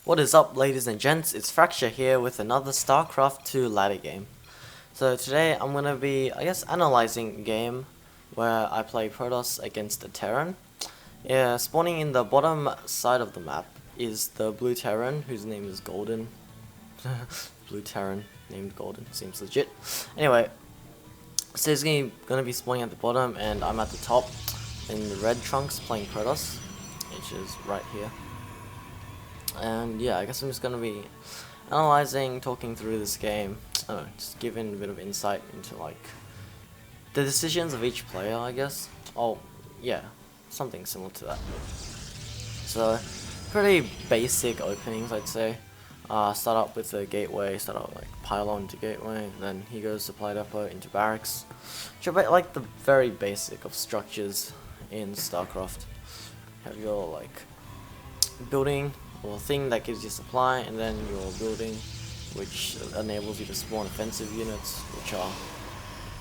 What is up, ladies and gents? It's Fracture here with another StarCraft 2 ladder game. So today I'm gonna be, analyzing a game where I play Protoss against a Terran. Spawning in the bottom side of the map is the blue Terran, whose name is Golden. Blue Terran named Golden, seems legit. Anyway, so he's gonna be spawning at the bottom, and I'm at the top in the red trunks playing Protoss, which is right here. And yeah, I guess I'm just gonna be analyzing, talking through this game, just giving a bit of insight into like the decisions of each player, I guess. Oh, yeah, something similar to that. So, pretty basic openings, I'd say. Start up with the gateway, start out like pylon to gateway, then he goes supply depot into barracks, which are like the very basic of structures in StarCraft. Have your like building or thing that gives you supply, and then your building, which enables you to spawn offensive units, which are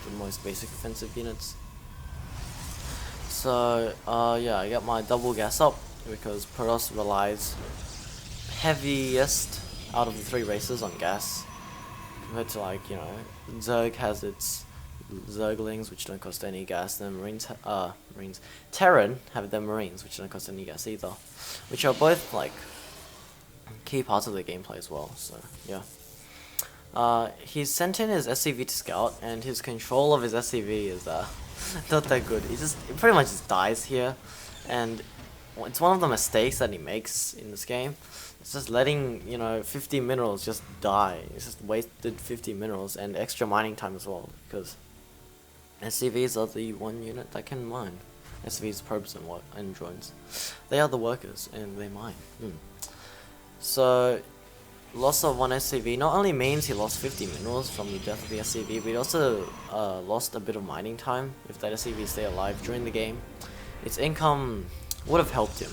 the most basic offensive units. So yeah, I got my double gas up because Protoss relies heaviest out of the three races on gas, compared to like, you know, Zerg has its Zerglings, which don't cost any gas, then Terran have their Marines, which don't cost any gas either, which are both like key parts of the gameplay as well. So yeah, he's sent in his SCV to scout, and his control of his SCV is not that good. He pretty much just dies here, and it's one of the mistakes that he makes in this game. It's just letting, you know, 50 minerals just die. It's just wasted 50 minerals and extra mining time as well, because SCVs are the one unit that can mine. SCVs, probes, and drones. They are the workers, and they mine. So, loss of one SCV not only means he lost 50 minerals from the death of the SCV, but he also lost a bit of mining time. If that SCV stay alive during the game, its income would have helped him.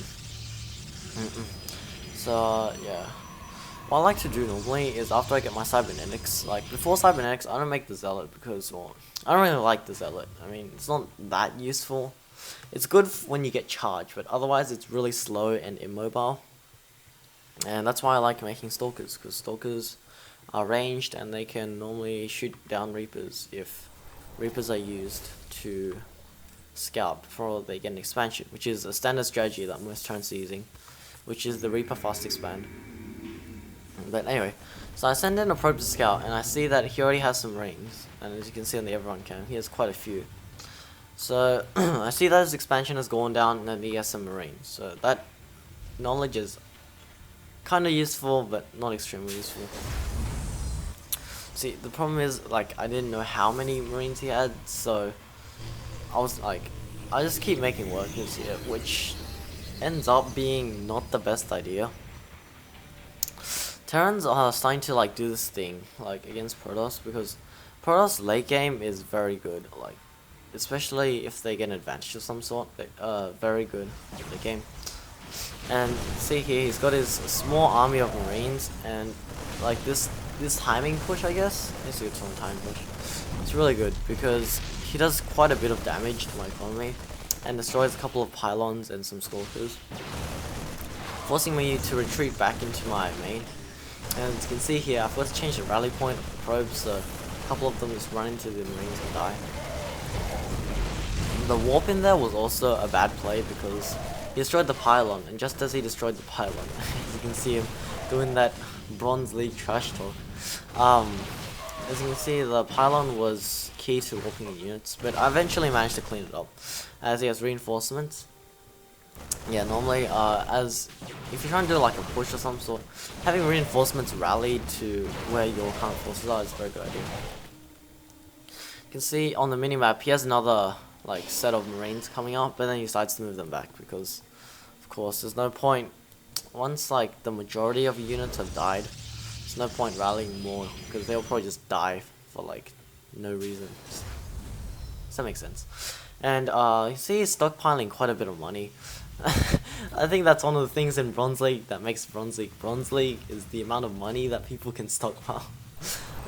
So yeah, what I like to do normally is after I get my cybernetics, like before cybernetics, I don't make the zealot because, well, I don't really like the zealot. I mean, it's not that useful. It's good when you get charged, but otherwise it's really slow and immobile. And that's why I like making stalkers, because stalkers are ranged and they can normally shoot down reapers if reapers are used to scout before they get an expansion, which is a standard strategy that most turns are using, which is the Reaper fast expand. But anyway, so I send in a probe to scout, and I see that he already has some rings, and as you can see on the everyone cam, he has quite a few. So I see that his expansion has gone down, and then he has some marines. So that knowledge is kind of useful, but not extremely useful. See, the problem is, like, I didn't know how many marines he had, so I was like, I just keep making workers here, which ends up being not the best idea. Terrans are starting to like do this thing like against Protoss, because Protoss late game is very good, like especially if they get an advantage of some sort. Very good at the game. And see here, he's got his small army of marines, and like this timing push, I guess. It's a good time push. It's really good because he does quite a bit of damage to my economy and destroys a couple of pylons and some stalkers, forcing me to retreat back into my main. And as you can see here, I forgot to change the rally point of the probes, so a couple of them just run into the marines and die. The warp in there was also a bad play because he destroyed the pylon, and just as he destroyed the pylon, as you can see him doing that Bronze League trash talk. As you can see, the pylon was key to warping the units, but I eventually managed to clean it up, as he has reinforcements. Yeah, normally, if you're trying to do like a push or some sort, having reinforcements rallied to where your current forces are is a very good idea. You can see on the minimap, he has another like set of marines coming up, but then he decides to move them back because, of course, there's no point, once like the majority of units have died, there's no point rallying more, because they'll probably just die for like no reason. Does that make sense? And you see he's stockpiling quite a bit of money. I think that's one of the things in Bronze League that makes Bronze League Bronze League, is the amount of money that people can stockpile.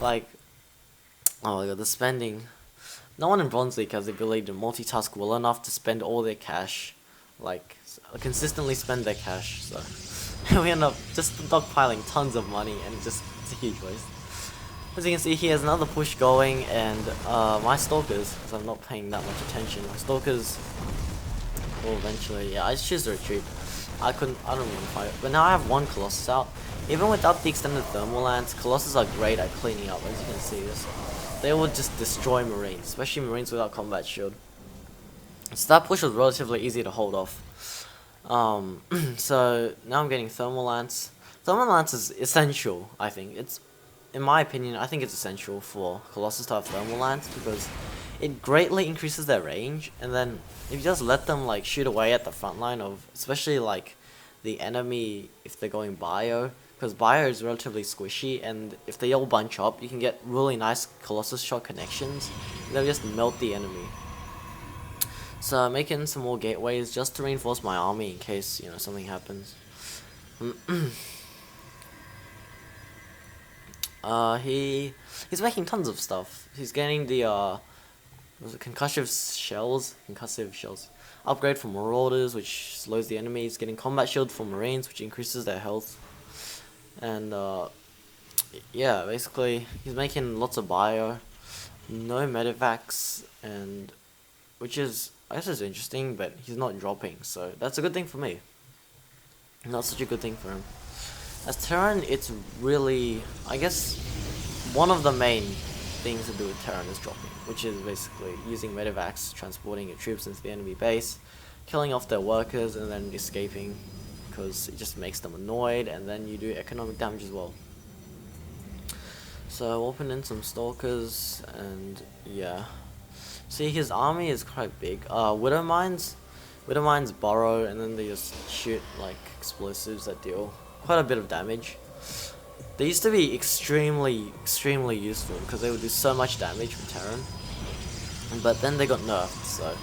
Like, oh my god, the spending. No one in Bronze League has the ability to multitask well enough to spend all their cash, like consistently spend their cash. So We end up just stockpiling tons of money, and it's a huge waste. As you can see, he has another push going, and my stalkers, because I'm not paying that much attention, my stalkers will eventually, yeah, I just choose to retreat. I don't want to fight, but now I have one Colossus out. Even without the extended thermal lance, Colossus are great at cleaning up, as you can see this. They will just destroy Marines, especially Marines without combat shield. So that push was relatively easy to hold off. So now I'm getting thermal lance. Thermal lance is essential, I think. In my opinion, I think it's essential for Colossus to have thermal lance because it greatly increases their range, and then if you just let them like shoot away at the front line of, especially like the enemy if they're going bio, because bio is relatively squishy, and if they all bunch up, you can get really nice Colossus shot connections. They'll just melt the enemy. So I'm making some more gateways just to reinforce my army in case, you know, something happens. He's making tons of stuff. He's getting the concussive shells. Upgrade for Marauders, which slows the enemies. Getting combat shield for Marines, which increases their health. And yeah, basically he's making lots of bio, no medivacs, and which is, I guess, is interesting, but he's not dropping, so that's a good thing for me. Not such a good thing for him. As Terran, it's really, I guess, one of the main things to do with Terran is dropping, which is basically using medivacs, transporting your troops into the enemy base, killing off their workers, and then escaping, because it just makes them annoyed, and then you do economic damage as well. So open in some stalkers, and yeah. See, his army is quite big. Widow mines burrow, and then they just shoot like explosives that deal quite a bit of damage. They used to be extremely useful because they would do so much damage from Terran, but then they got nerfed. So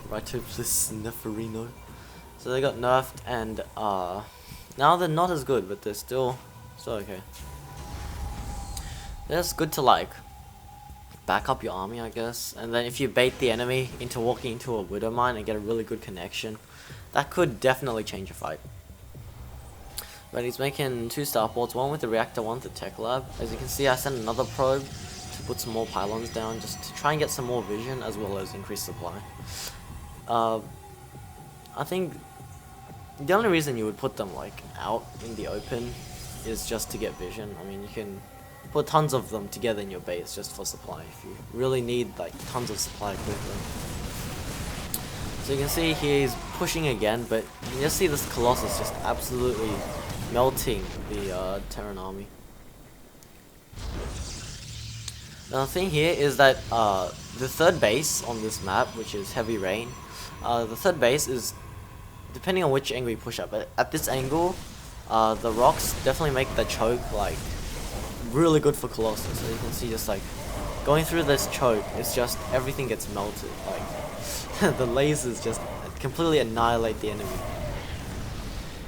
Rightopsis Neferino. So they got nerfed, and now they're not as good, but they're still okay. They're just good to like back up your army, I guess, and then if you bait the enemy into walking into a widow mine and get a really good connection, that could definitely change a fight. But he's making 2 starports, one with the reactor, one with the tech lab. As you can see, I sent another probe to put some more pylons down just to try and get some more vision as well as increase supply. I think the only reason you would put them like out in the open is just to get vision. I mean, you can put tons of them together in your base just for supply if you really need like tons of supply quickly. So you can see here he's pushing again, but you can just see this Colossus just absolutely melting the Terran army. Now the thing here is that the third base on this map, which is Heavy Rain, the third base is, depending on which angle you push up, but at this angle, the rocks definitely make the choke like really good for Colossus. So you can see just like going through this choke, it's just everything gets melted. Like the lasers just completely annihilate the enemy.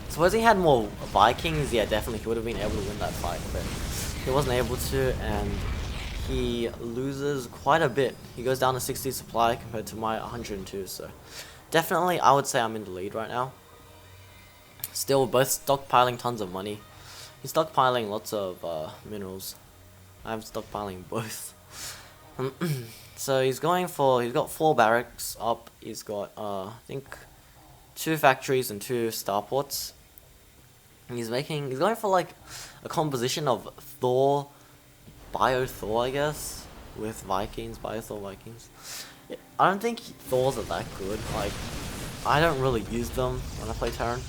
Suppose he had more Vikings, yeah, definitely he would have been able to win that fight, but he wasn't able to, and he loses quite a bit. He goes down to 60 supply compared to my 102, so definitely I would say I'm in the lead right now. Still, both stockpiling tons of money. He's stockpiling lots of minerals. I'm stockpiling both. So he's got 4 barracks up. He's got I think 2 factories and 2 starports. And he's going for like a composition of Thor, Bio Thor, I guess, with Vikings, Bio Thor Vikings. Yeah, I don't think Thors are that good. Like, I don't really use them when I play Terran.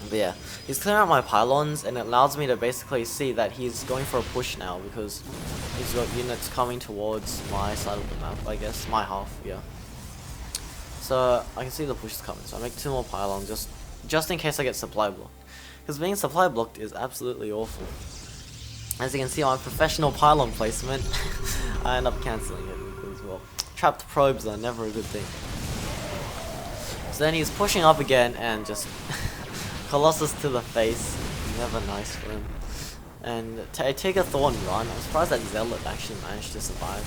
But yeah, he's clearing out my pylons, and it allows me to basically see that he's going for a push now because he's got units coming towards my side of the map, I guess, my half, yeah. So I can see the push is coming, so I make 2 more pylons just in case I get supply blocked. Because being supply blocked is absolutely awful. As you can see on my professional pylon placement, I end up cancelling it because, well, trapped probes are never a good thing. So then he's pushing up again and just Colossus to the face, never nice for him. And I take a Thorn run. I'm surprised that Zealot actually managed to survive.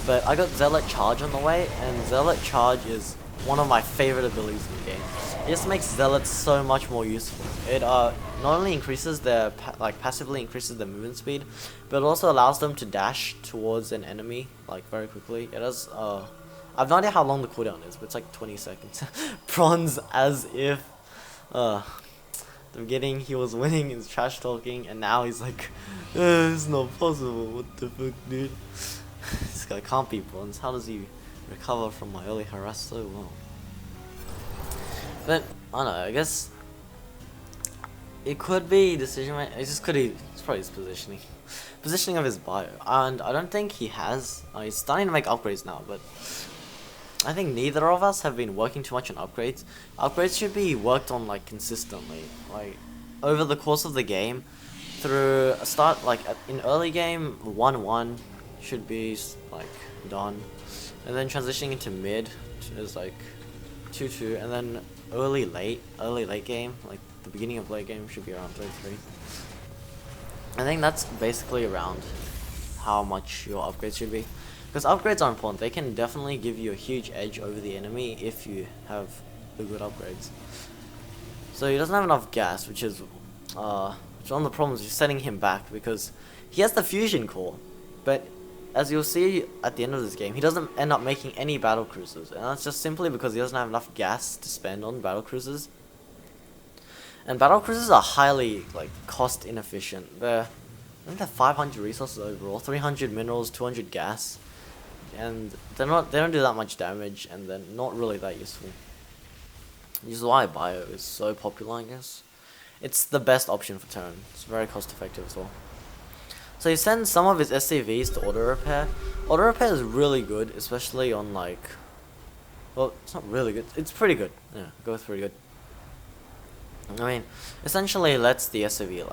But I got Zealot charge on the way, and Zealot charge is one of my favorite abilities in the game. It just makes zealots so much more useful. It not only increases their passively increases their movement speed, but it also allows them to dash towards an enemy like very quickly. It has I have no idea how long the cooldown is, but it's like 20 seconds. Bronze, as if the beginning he was winning, he's trash talking, and now he's like, it's not possible. What the fuck, dude? This guy can't be bronze. How does he recover from my early harass so well? But I don't know. I guess it could be decision. It's probably his positioning of his bio, and I don't think he has. He's starting to make upgrades now, but I think neither of us have been working too much on upgrades. Upgrades should be worked on like consistently, like over the course of the game. Through a start, like in early game, 1-1 should be like done, and then transitioning into mid is like 2-2, and then early late game, like the beginning of late game, should be around 3-3. I think that's basically around how much your upgrades should be. Because upgrades are important. They can definitely give you a huge edge over the enemy if you have the good upgrades. So he doesn't have enough gas, which is one of the problems. You're setting him back because he has the fusion core, but as you'll see at the end of this game, he doesn't end up making any battle cruisers, and that's just simply because he doesn't have enough gas to spend on battle cruisers. And battle cruisers are highly like cost inefficient. I think they're 500 resources overall, 300 minerals, 200 gas. And they don't do that much damage, and they're not really that useful. Which is why bio is so popular, I guess. It's the best option for Terran. It's very cost effective as well. So he sends some of his SCVs to auto repair. Auto repair is really good, especially on like, well, it's not really good. It's pretty good. Yeah, go with pretty good. I mean, essentially it lets the SCV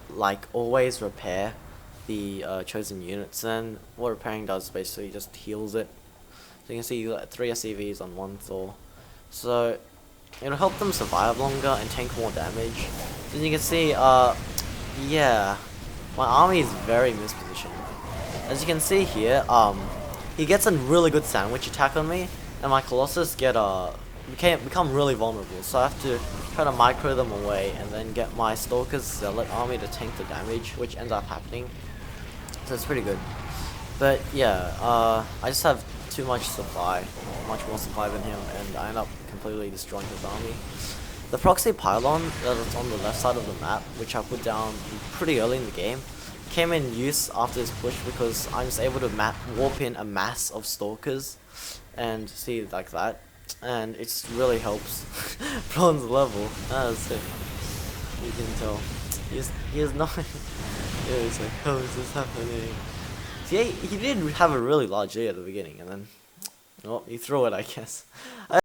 like always repair the chosen units, and what repairing does basically just heals it. So you can see you got 3 SCVs on 1 Thor, so it'll help them survive longer and tank more damage. Then you can see, yeah, my army is very mispositioned. As you can see here, he gets a really good sandwich attack on me, and my Colossus become really vulnerable. So I have to try to micro them away, and then get my Stalker's Zealot army to tank the damage, which ends up happening. So it's pretty good. But yeah, I just have too much supply, much more supply than him, and I end up completely destroying his army. The proxy pylon that's on the left side of the map, which I put down pretty early in the game, came in use after this push because I'm just able to warp in a mass of stalkers and see like that, and it just really helps. Bronze level, that's it. You can tell he is not. It's like, how is this happening? See, he did have a really large E at the beginning, and then, well, he threw it, I guess.